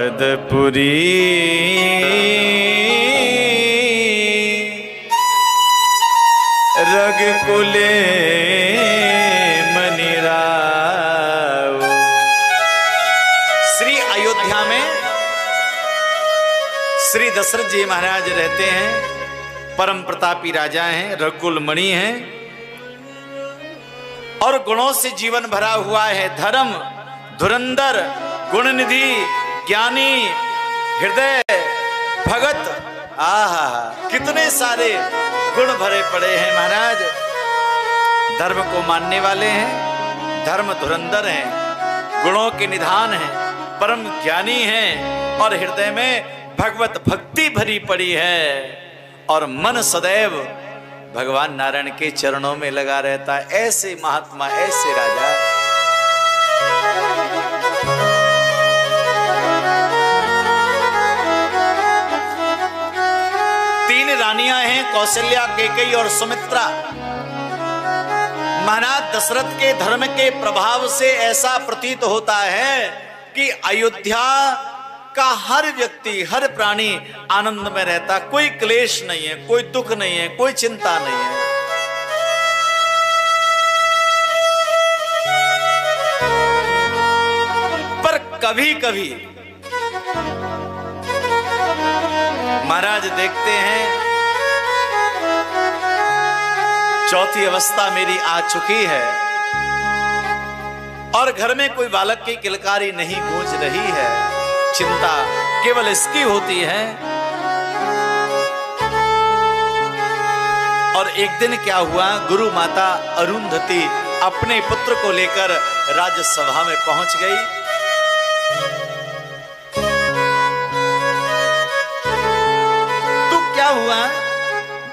पदपुरी रघुकुले मनिराव। श्री अयोध्या में श्री दशरथ जी महाराज रहते हैं, परम प्रतापी राजा हैं, रघुकुल मणि हैं और गुणों से जीवन भरा हुआ है। धर्म, धुरंधर, गुणनिधि, ज्ञानी, हृदय, भगत, आहा कितने सारे गुण भरे पड़े हैं महाराज। धर्म को मानने वाले हैं, धर्म धुरंधर हैं, गुणों के निधान हैं, परम ज्ञानी हैं और हृदय में भगवत भक्ति भरी पड़ी है और मन सदैव भगवान नारायण के चरणों में लगा रहता है। ऐसे महात्मा, ऐसे राजा। तीन रानियां हैं, कौशल्या, कैकेयी और सुमित्रा। महाराज दशरथ के धर्म के प्रभाव से ऐसा प्रतीत होता है कि अयोध्या का हर व्यक्ति, हर प्राणी आनंद में रहता। कोई क्लेश नहीं है, कोई दुख नहीं है, कोई चिंता नहीं है। पर कभी कभी महाराज देखते हैं चौथी अवस्था मेरी आ चुकी है और घर में कोई बालक की किलकारी नहीं गूंज रही है। चिंता केवल इसकी होती है। और एक दिन क्या हुआ, गुरु माता अरुंधति अपने पुत्र को लेकर राज्यसभा में पहुंच गई। तो क्या हुआ,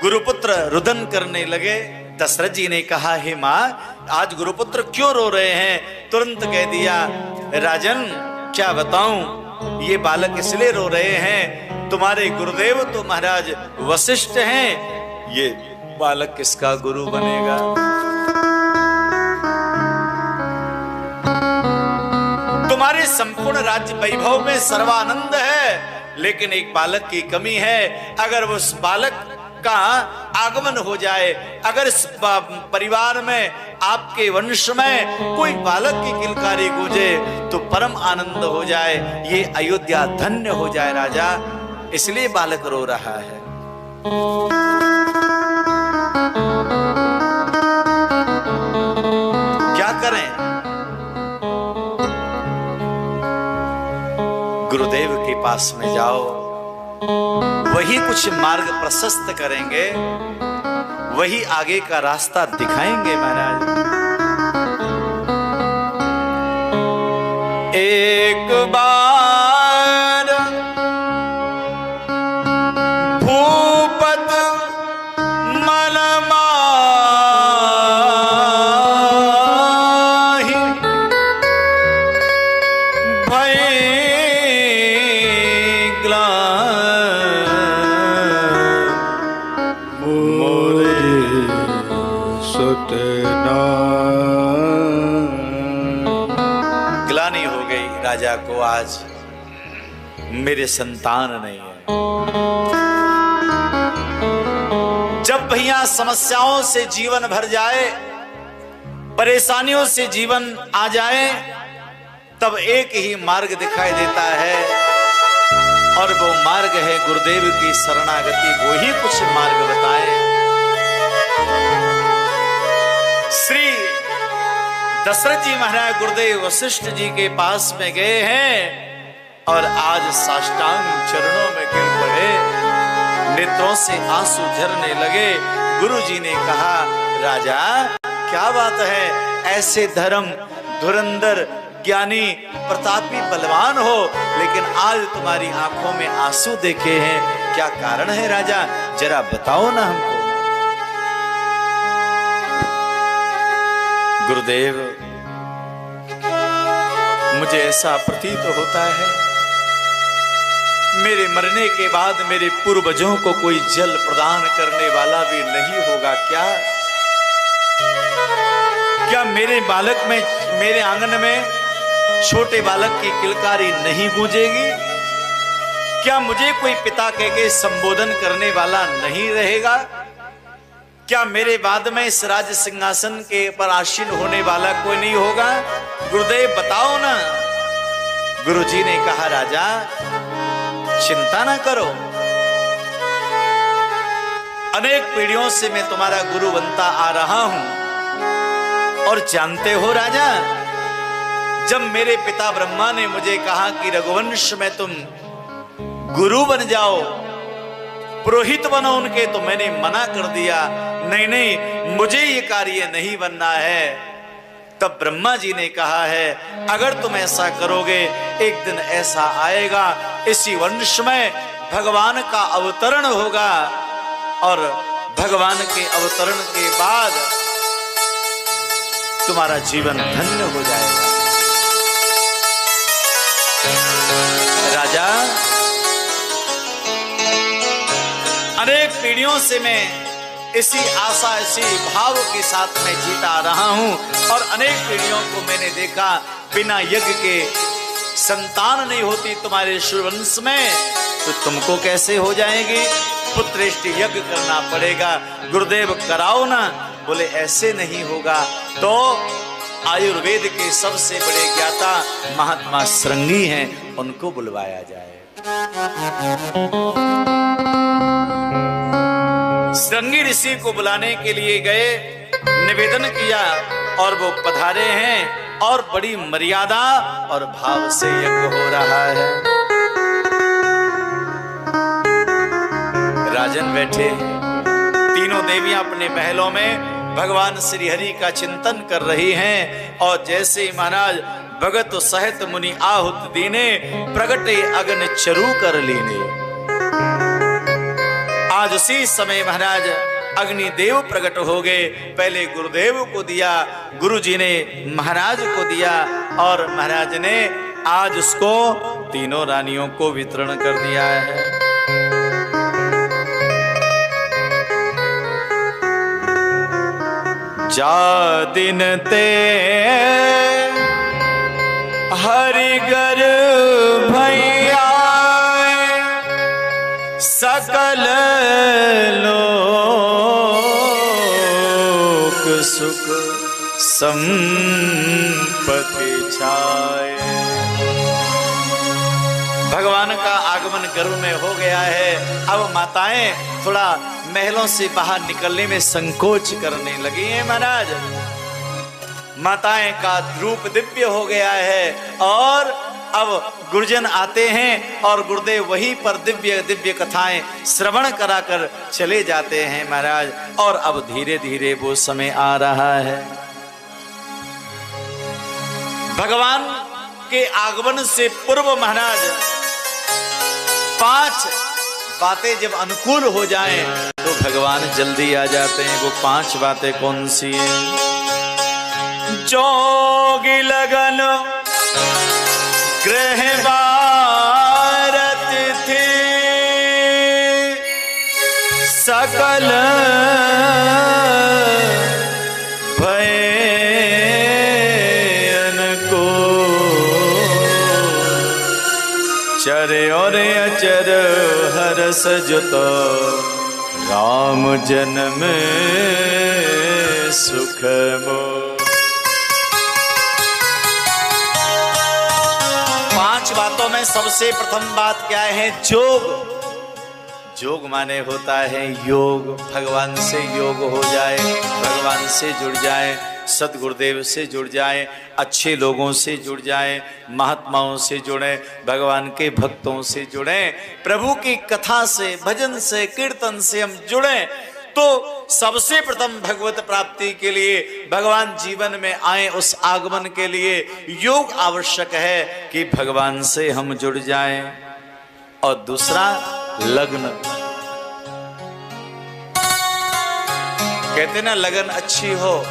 गुरुपुत्र रुदन करने लगे। दशरथ जी ने कहा, हे मां, आज गुरुपुत्र क्यों रो रहे हैं? तुरंत कह दिया, राजन क्या बताऊं, ये बालक इसलिए रो रहे हैं, तुम्हारे गुरुदेव तो महाराज वशिष्ठ हैं, ये बालक किसका गुरु बनेगा? तुम्हारे संपूर्ण राज्य वैभव में सर्वानंद है, लेकिन एक बालक की कमी है। अगर उस बालक का आगमन हो जाए, अगर इस परिवार में, आपके वंश में कोई बालक की किलकारी गूंजे तो परम आनंद हो जाए, ये अयोध्या धन्य हो जाए राजा। इसलिए बालक रो रहा है। क्या करें? गुरुदेव के पास में जाओ, वही कुछ मार्ग प्रशस्त करेंगे, वही आगे का रास्ता दिखाएंगे महाराज। एक बार भूपत मनमाहि भय ग्लानि हो गई राजा को, आज मेरे संतान नहीं है। जब भैया समस्याओं से जीवन भर जाए, परेशानियों से जीवन आ जाए, तब एक ही मार्ग दिखाई देता है और वो मार्ग है गुरुदेव की शरणागति। वो ही कुछ मार्ग बताए। श्री दशरथ जी महाराज गुरुदेव वशिष्ठ जी के पास में गए हैं और आज साष्टांग चरणों में गिर पड़े, नेत्रों से आंसू झरने लगे। गुरु जी ने कहा, राजा क्या बात है, ऐसे धर्म धुरंधर ज्ञानी प्रतापी बलवान हो, लेकिन आज तुम्हारी आंखों में आंसू देखे हैं, क्या कारण है राजा? जरा बताओ ना हमको। गुरुदेव, मुझे ऐसा प्रतीत होता है मेरे मरने के बाद मेरे पूर्वजों को कोई जल प्रदान करने वाला भी नहीं होगा। क्या मेरे बालक में, मेरे आंगन में छोटे बालक की किलकारी नहीं गूंजेगी? क्या मुझे कोई पिता कह के संबोधन करने वाला नहीं रहेगा? क्या मेरे बाद में इस राज सिंहासन के पर आसीन होने वाला कोई नहीं होगा? गुरुदेव बताओ ना। गुरुजी ने कहा, राजा चिंता ना करो, अनेक पीढ़ियों से मैं तुम्हारा गुरु बनता आ रहा हूं। और जानते हो राजा, जब मेरे पिता ब्रह्मा ने मुझे कहा कि रघुवंश में तुम गुरु बन जाओ, पुरोहित बनो उनके, तो मैंने मना कर दिया, नहीं नहीं मुझे ये कार्य नहीं बनना है। तब ब्रह्मा जी ने कहा है, अगर तुम ऐसा करोगे एक दिन ऐसा आएगा, इसी वंश में भगवान का अवतरण होगा और भगवान के अवतरण के बाद तुम्हारा जीवन धन्य हो जाएगा। राजा, अनेक पीढ़ियों से मैं इसी आशा, इसी भाव के साथ मैं जीता आ रहा हूं और अनेक पीढ़ियों को मैंने देखा बिना यज्ञ के संतान नहीं होती तुम्हारे सूर्यवंश में, तो तुमको कैसे हो जाएगी? पुत्रेष्ट यज्ञ करना पड़ेगा। गुरुदेव कराओ ना। बोले ऐसे नहीं होगा। तो आयुर्वेद के सबसे बड़े ज्ञाता महात्मा श्रृंगी हैं, उनको बुलवाया जाए। श्रृंगी ऋषि को बुलाने के लिए गए, निवेदन किया और वो पधारे हैं और बड़ी मर्यादा और भाव से यज्ञ हो रहा है। राजन बैठे, तीनों देवियां अपने महलों में भगवान श्री हरि का चिंतन कर रही हैं और जैसे ही महाराज भगत सहित मुनि आहुत दीने, प्रगटे अग्नि चरु कर लीने। आज उसी समय महाराज अग्निदेव प्रकट हो गए। पहले गुरुदेव को दिया, गुरुजी ने महाराज को दिया और महाराज ने आज उसको तीनों रानियों को वितरण कर दिया है। जा दिन ते हरिगर भैया सकल लोक सुख संपत्ति छाए। भगवान का आगमन गर्भ में हो गया है। अब माताएं थोड़ा महलों से बाहर निकलने में संकोच करने लगी हैं महाराज। माताएं का रूप दिव्य हो गया है और अब गुरुजन आते हैं और गुरुदेव वहीं पर दिव्य दिव्य कथाएं श्रवण कराकर चले जाते हैं महाराज। और अब धीरे धीरे वो समय आ रहा है। भगवान के आगमन से पूर्व महाराज 5 बातें जब अनुकूल हो जाएं तो भगवान जल्दी आ जाते हैं। वो 5 बातें कौन सी हैं? जोगी लगन ग्रह भारत थी, सकल भयन को चर और अचर हरस जुत राम जन्म सुख मो। 5 बातों में सबसे प्रथम बात क्या है? जोग। जोग माने होता है योग। भगवान से योग हो जाए, भगवान से जुड़ जाए, सतगुरुदेव से जुड़ जाए, अच्छे लोगों से जुड़ जाए, महात्माओं से जुड़े, भगवान के भक्तों से जुड़े, प्रभु की कथा से, भजन से, कीर्तन से हम जुड़े तो सबसे प्रथम भगवत प्राप्ति के लिए, भगवान जीवन में आए उस आगमन के लिए योग आवश्यक है कि भगवान से हम जुड़ जाएं। और दूसरा लग्न। कहते ना लगन अच्छी हो,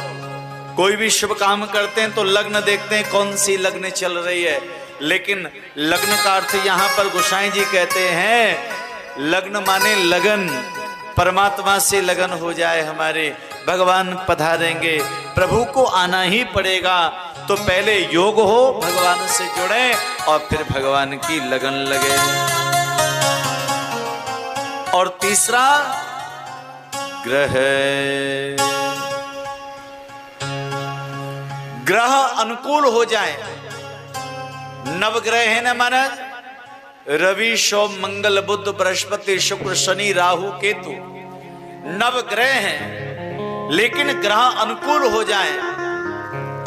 कोई भी शुभ काम करते हैं तो लग्न देखते हैं कौन सी लग्न चल रही है। लेकिन लग्न का अर्थ यहां पर गोसाई जी कहते हैं लग्न माने लगन, परमात्मा से लगन हो जाए हमारे। भगवान पधारेंगे, प्रभु को आना ही पड़ेगा तो पहले योग हो, भगवान से जुड़े और फिर भगवान की लगन लगे। और तीसरा ग्रह, ग्रह अनुकूल हो जाए। नवग्रह है ना महाराज, रवि सोम मंगल बुध बृहस्पति शुक्र शनि राहु केतु, नवग्रह हैं। लेकिन ग्रह अनुकूल हो जाए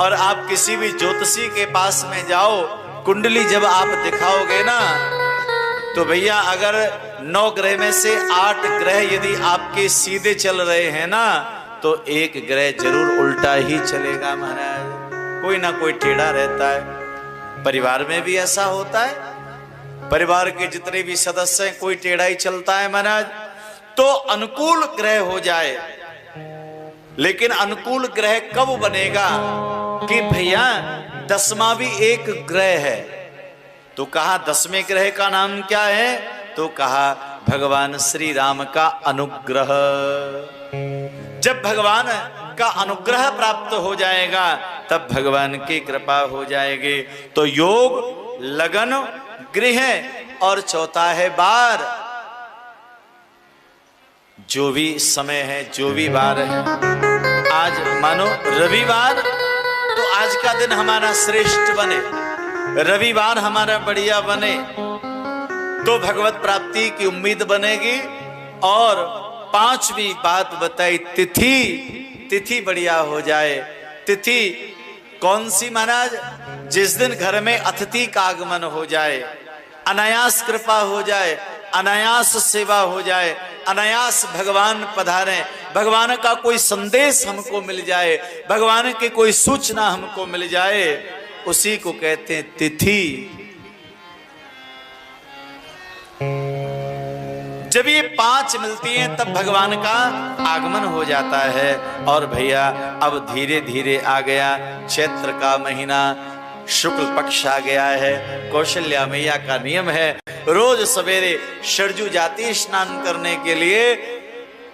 और आप किसी भी ज्योतिषी के पास में जाओ, कुंडली जब आप दिखाओगे ना, तो भैया अगर 9 ग्रह में से 8 ग्रह यदि आपके सीधे चल रहे हैं ना, तो एक ग्रह जरूर उल्टा ही चलेगा महाराज, कोई ना कोई टेढ़ा रहता है। परिवार में भी ऐसा होता है, परिवार के जितने भी सदस्य हैं कोई टेढ़ा ही चलता है महाराज। तो अनुकूल ग्रह हो जाए, लेकिन अनुकूल ग्रह कब बनेगा कि भैया 10वां भी एक ग्रह है। तो कहा 10वें ग्रह का नाम क्या है, तो कहा भगवान श्री राम का अनुग्रह। जब भगवान का अनुग्रह प्राप्त हो जाएगा तब भगवान की कृपा हो जाएगी। तो योग, लगन, गृह और चौथा है बार। जो भी समय है, जो भी बार है, आज मानो रविवार, तो आज का दिन हमारा श्रेष्ठ बने, रविवार हमारा बढ़िया बने, तो भगवत प्राप्ति की उम्मीद बनेगी। और 5वीं बात बताई, तिथि बढ़िया हो जाए। तिथि कौन सी महाराज, जिस दिन घर में अतिथि का आगमन हो जाए, अनायास कृपा हो जाए, अनायास सेवा हो जाए, अनायास भगवान पधारे, भगवान का कोई संदेश हमको मिल जाए, भगवान की कोई सूचना हमको मिल जाए, उसी को कहते हैं तिथि। जब ये 5 मिलती हैं तब भगवान का आगमन हो जाता है। और भैया अब धीरे धीरे आ गया चैत्र का महीना, शुक्ल पक्ष आ गया है। कौशल्या मैया का नियम है, रोज सवेरे सरजू जाती स्नान करने के लिए।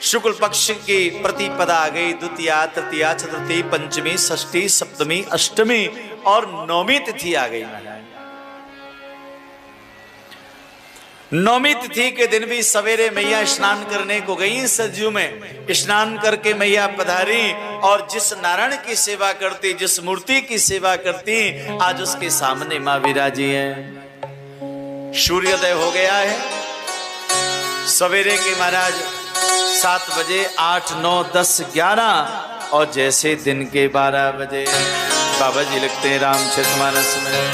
शुक्ल पक्ष की प्रतिपदा आ गई, द्वितीया तृतीया चतुर्थी पंचमी षष्ठी सप्तमी अष्टमी और 9वीं तिथि आ गई महाराज। 9वीं तिथि के दिन भी सवेरे मैया स्नान करने को गई, सरजू में स्नान करके मैया पधारी। और जिस नारायण की सेवा करती, जिस मूर्ति की सेवा करती, आज उसके सामने मां विराजी है। सूर्योदय हो गया है सवेरे के महाराज 7 बजे, 8, 9, 10, 11 और जैसे दिन के 12 बजे बाबा जी लिखते हैं रामचरितमानस में,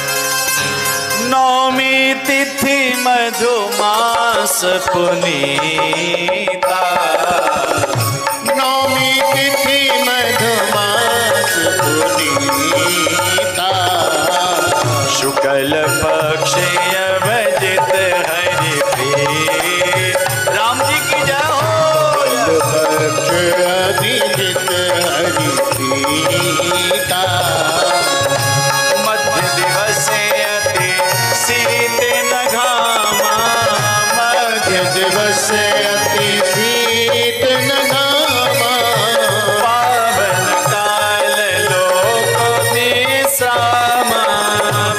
9वीं तिथि मधुमास पुनीता, 9वीं तिथि मधुमास पुनीता, शुक्ल पक्ष अवजित हरि प्रिय। राम जी की जय हो। पक्ष अभिजित हरि प्रीता, मध्य दिवस अति शीत न घामा, मध्य दिवस अति शीत न घामा, पावन काल लोक विश्रामा,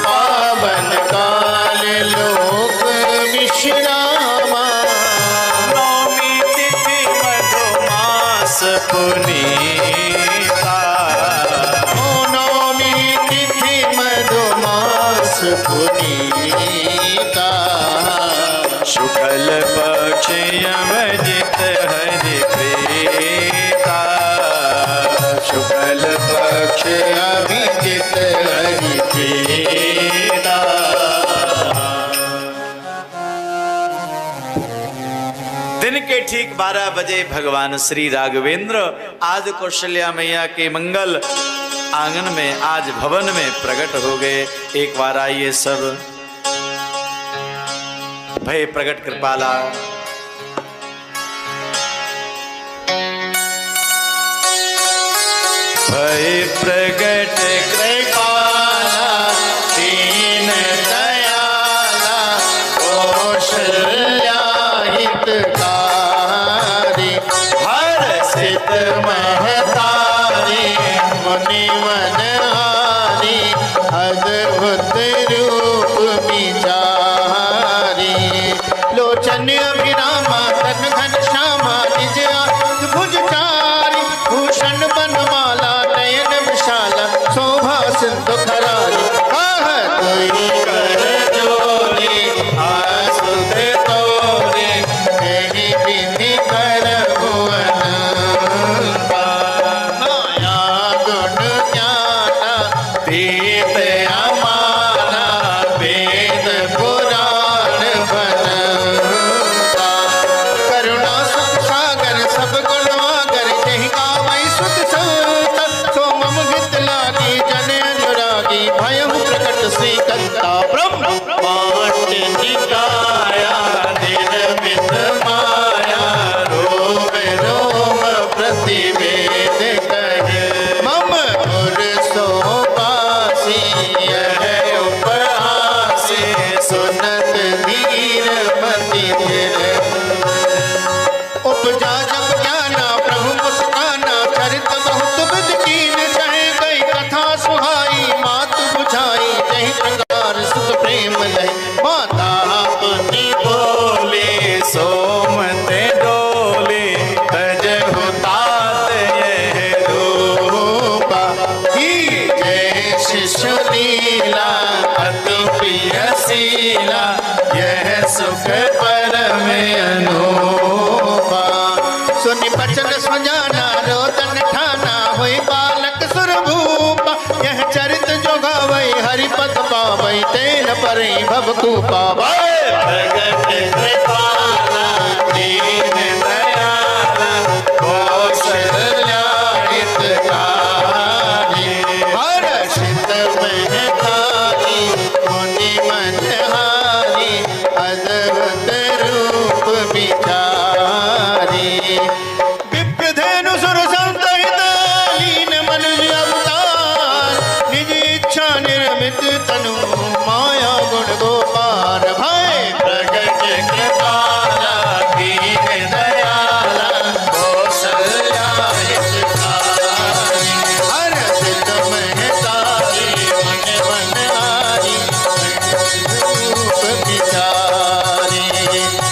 पावन काल लोक विश्रामा, 9वीं तिथि मधुमास पुनीता, 9वीं तिथि मधुमास पुनीता, शुक्ल पक्ष अवजित हरि प्रीता, शुक्ल पक्ष अभिजित हरि प्रीता। दिन के ठीक 12 बजे भगवान श्री राघवेंद्र आज कौशल्या मैया के मंगल आंगन में, आज भवन में प्रकट हो गए। एक बार आइए सब, भय प्रकट कृपाला। भय प्रकट कृपाला दीन दयाला कौशल्या हितकारी, हर्षित महतारी मुनिवन हारी, अद्भुत रूप विचारी, लोचन अभिरामा तन परम अनूपा। सुनि बचन सुजाना रोदन ठाना होई बालक सुरभूपा। यह चरित जो गावई हरिपद पावई तेन परे भवकूपा। प्रगट कृपाला दीन दयाला कौशल्या हितकारी। हर्षित महतारी मुनि मनहारी अद्भुत रूप विचारी। विप्रधेनु सुर संतहित लीन मनुज अवतार। निज इच्छा निर्मित तनु माया गुण गोपार। भय प्रगट कृपाला दीन दयाला कौशल्या हितकारी। हर्षित महतारी मन मनहारी रूप विचारी।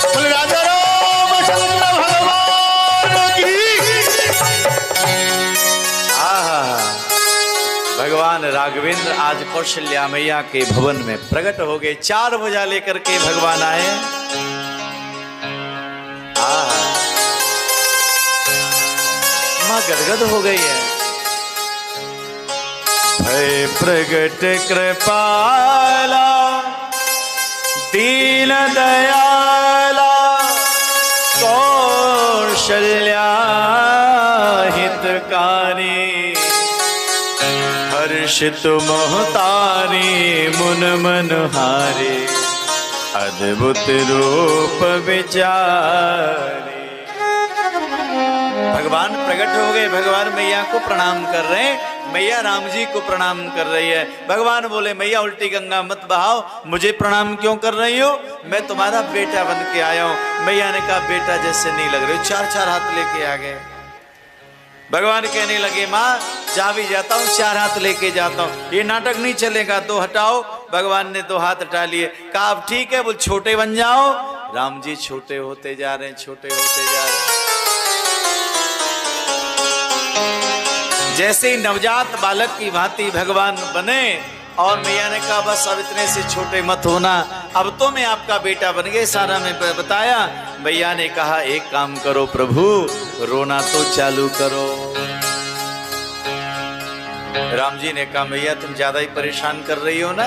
बोल राजा रामचंद्र भगवान की। आहा, भगवान राघवेंद्र आज कौशल्या मैया के भवन में प्रकट हो गए। 4 भुजा लेकर के भगवान आए। आहा, मां गदगद हो गई है। भय प्रगट कृपाला दीन दयाला कौशल्या हितकारी। हर्षित मोहतारी मुन मनहारी अद्भुत रूप विचारी। भगवान प्रकट हो गए। भगवान मैया को प्रणाम कर रहे हैं। मैया राम जी को प्रणाम कर रही है। भगवान बोले मैया उल्टी गंगा मत बहाओ, मुझे प्रणाम क्यों कर रही हो? मैं तुम्हारा बेटा बन के आया हूं। मैया ने कहा बेटा जैसे नहीं लग रहे। 4-4 हाथ लेके आ गए। भगवान कहने लगे माँ जहां भी जाता हूँ 4 हाथ लेके जाता हूँ, ये नाटक नहीं चलेगा, 2 हटाओ। भगवान ने 2 हाथ हटा लिए। कहा अब ठीक है, बोल छोटे बन जाओ। राम जी छोटे होते जा रहे हैं, छोटे होते जा रहे हैं। जैसे ही नवजात बालक की भांति भगवान बने और मैया ने कहा बस अब इतने से छोटे मत होना, अब तो मैं आपका बेटा बन गए, सारा मैं बताया। मैया ने कहा एक काम करो प्रभु, रोना तो चालू करो। राम जी ने कहा मैया तुम ज्यादा ही परेशान कर रही हो ना,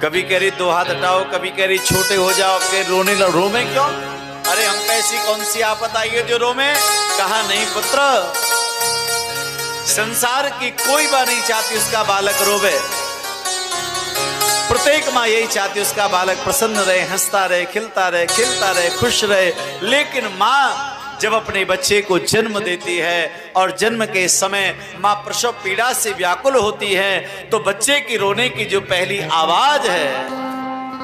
कभी कह रही 2 हाथ हटाओ, कभी कह रही छोटे हो जाओ, फिर रोने लो। रोमे क्यों? अरे हम पे ऐसी कौन सी आफत आई है जो रोमे? कहा नहीं पुत्र, संसार की कोई मां नहीं चाहती उसका बालक रोवे। प्रत्येक मां यही चाहती उसका बालक प्रसन्न रहे, हंसता रहे, खिलता रहे, खेलता रहे, खुश रहे। लेकिन मां जब अपने बच्चे को जन्म देती है और जन्म के समय मां प्रसव पीड़ा से व्याकुल होती है, तो बच्चे की रोने की जो पहली आवाज है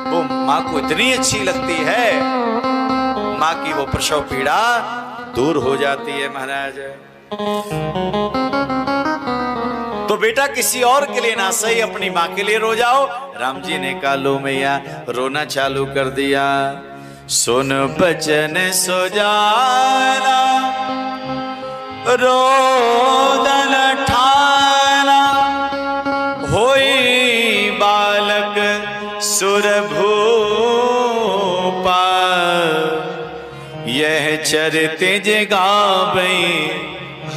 वो मां को इतनी अच्छी लगती है, मां की वो प्रसव पीड़ा दूर हो जाती है महाराज। तो बेटा किसी और के लिए ना सही अपनी मां के लिए रो जाओ। राम जी ने कहा लो मैया, रोना चालू कर दिया। सुन बचन सुजाना रोदन ठाना, होई बालक सुरभूपा। यह चरित जगावई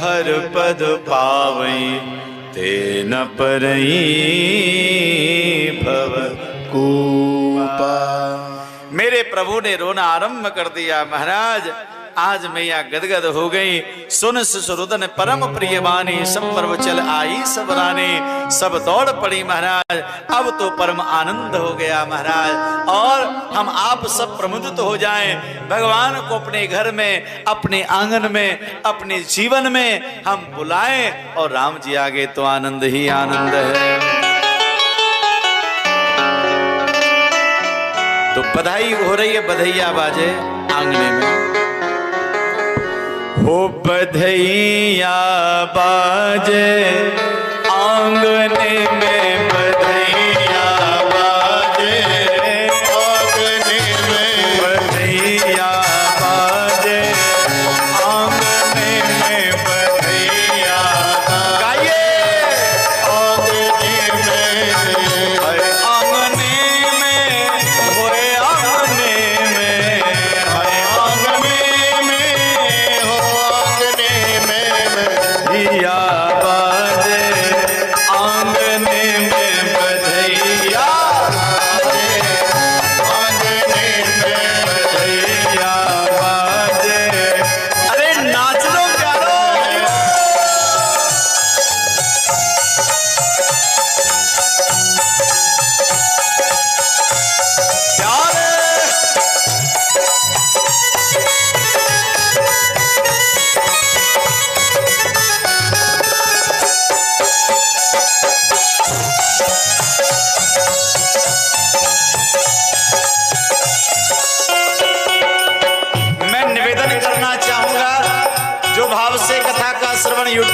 हर पद पावई, तेन परई भव कूपा। मेरे प्रभु ने रोना आरंभ कर दिया महाराज। आज मैया गदगद हो गई। सुन सुरुदन परम प्रिय बानी, सब पर्व चल आई सब रानी। सब दौड़ पड़ी महाराज। अब तो परम आनंद हो गया महाराज। और हम आप सब प्रमुदित हो जाएं, भगवान को अपने घर में, अपने आंगन में, अपने जीवन में हम बुलाएं और राम जी आगे तो आनंद ही आनंद है। तो बधाई हो रही है, बधैया बाजे आंगने में। हो बधैया बाजे आंगने में, बधैया बाजे आंगने में, बधैया बाजे आंगने में, बधैया गाइए आंगने में, आंगने में, आंगने में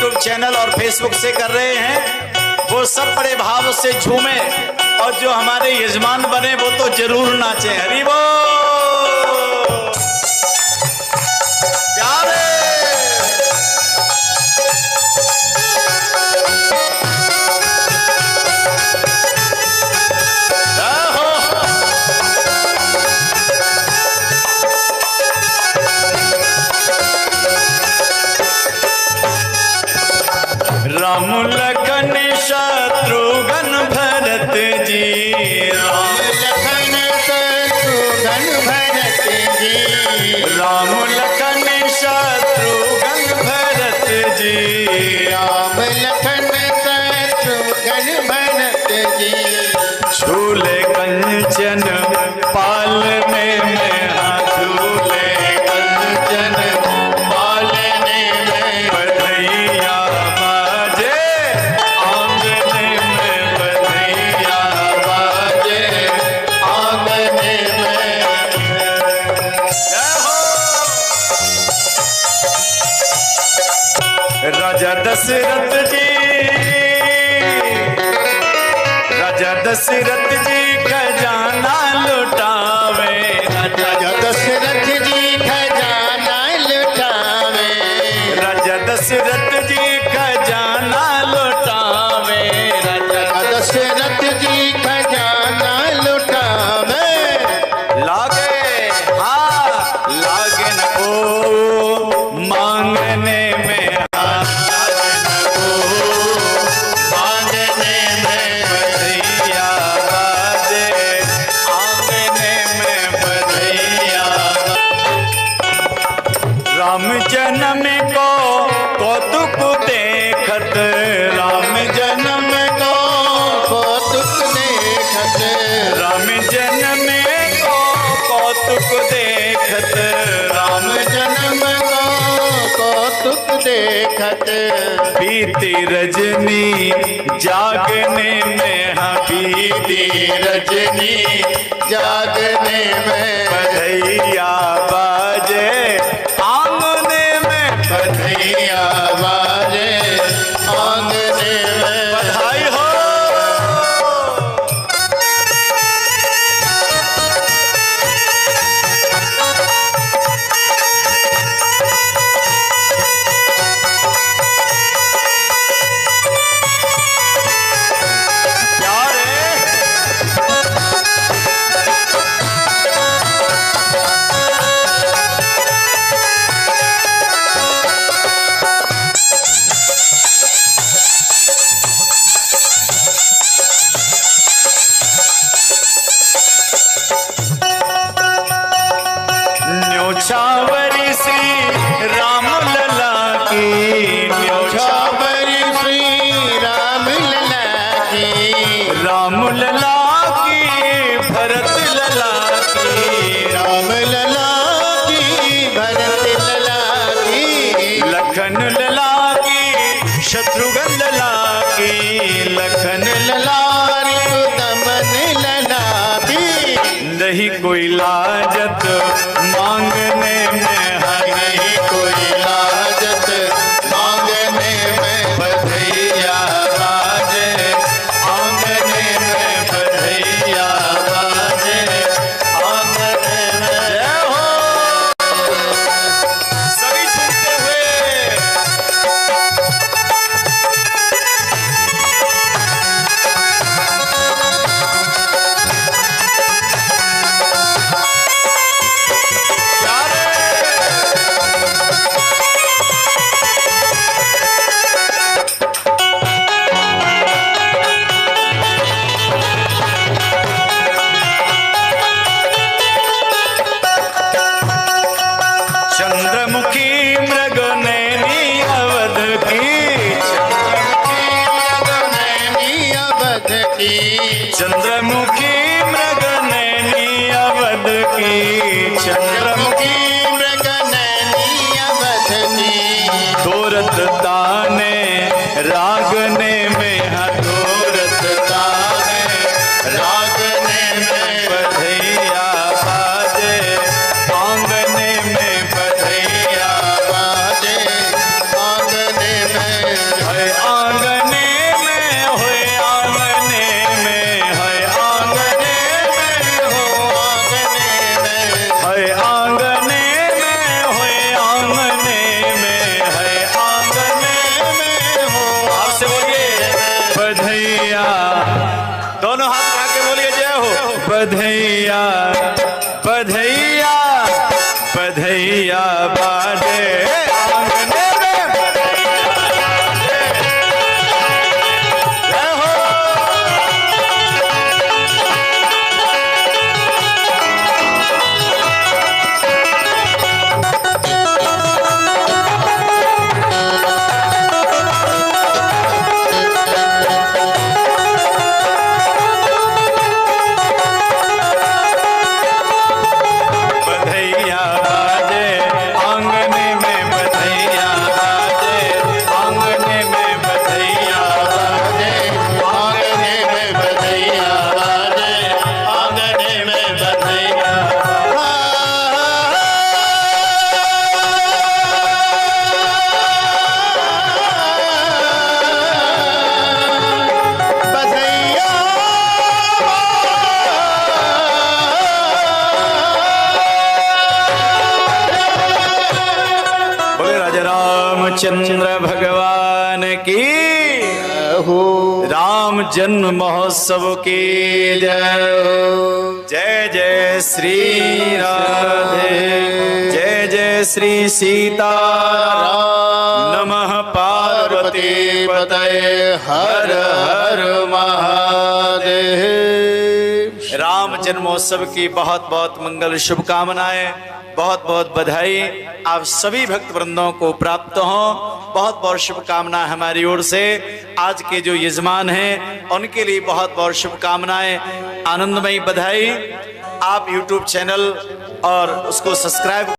YouTube चैनल और Facebook से कर रहे हैं वो सब बड़े भाव से झूमे, और जो हमारे यजमान बने वो तो जरूर नाचे। हरि बोल प्यारे। राम लखन शत्रुघ्न भरत जी, राम लखन शत्रुघ्न भरत जी, राम लखन शत्रुघ्न भरत जी, राम लखन शत्रुघ्न भरत जी, झूले कंचन पालने में हाथ, झूले कंचन पालने में बधैया बाजे, आंगने में बधैया बाजे, आंगने में। जय हो। राजा दशरथ जी, राजा दशरथ जी खजाना लुटावे, राजा दशरथ जी खजाना लुटावे, राजा दशरथ जी खजाना लुटावे, राजा दशरथ जी खजाना लुटावे, लागे हाँ लागे न को मांगने में हाथ, आंगने में बधैया बाजे, आंगने में बधैया। राम जन्म को कौतुक देखत, राम जन्म को कौतुक देखत, राम जन्म को कौतुक देखत, राम जन्म को कौतुक देखत, बीती रजनी जागने में, हाँ बीती रजनी जागने में बधैया बाजे, आंगने में बधैया बाजे, आंगने में बधाई हो। न्योछावरी श्री राम लला की, छावरी श्री राम लला की, राम लला की भरत लला की, राम लला की भरत लला की, लखन लला की शत्रुघ्न लला की, लखन लला दमन लला की, नहीं कोई लाजत मांगने में, हर नहीं कोई लाजत मांगने में बधैया बाजे, आंगने में बधैया बाजे, आंगने में। जय हो। सभी झूमते हुए चंद्रमुखी मृग नैनी अवध की, नैनी अवध की, चंद्रमुखी मृग नैनी अवध की, चंद्रमुखी मृग नैनी अवध की, धोरत ताने रागने में, हाँ धोरत ताने रागने में बधैया बाजे, आंगने में बधैया बाजे, आंगने में बधैया, दोनों हाथ उठा के बोलिए जय हो। बधैया बधैया बधैया बाजे आंगने में, जय हो। बधैया बाजे आंगने में, बधैया बाजे आंगने में, बधैया बाजे आंगने में बधैया बाजे, आंगने में बधैया। बधैया बोले राजा रामचंद्र भगवान की, हो राम जन्म महोत्सव की जय। जय जय श्री राधे, जय जय श्री सीताराम, नमः पार्वती पतये, हर हर महादेव। राम जन्मोत्सव की बहुत बहुत मंगल शुभकामनाएं, बहुत बहुत बधाई आप सभी भक्त वृंदों को प्राप्त हो। बहुत बहुत शुभकामनाएं हमारी ओर से। आज के जो यजमान हैं उनके लिए बहुत बहुत शुभकामनाएं, आनंदमयी बधाई। आप YouTube चैनल और उसको सब्सक्राइब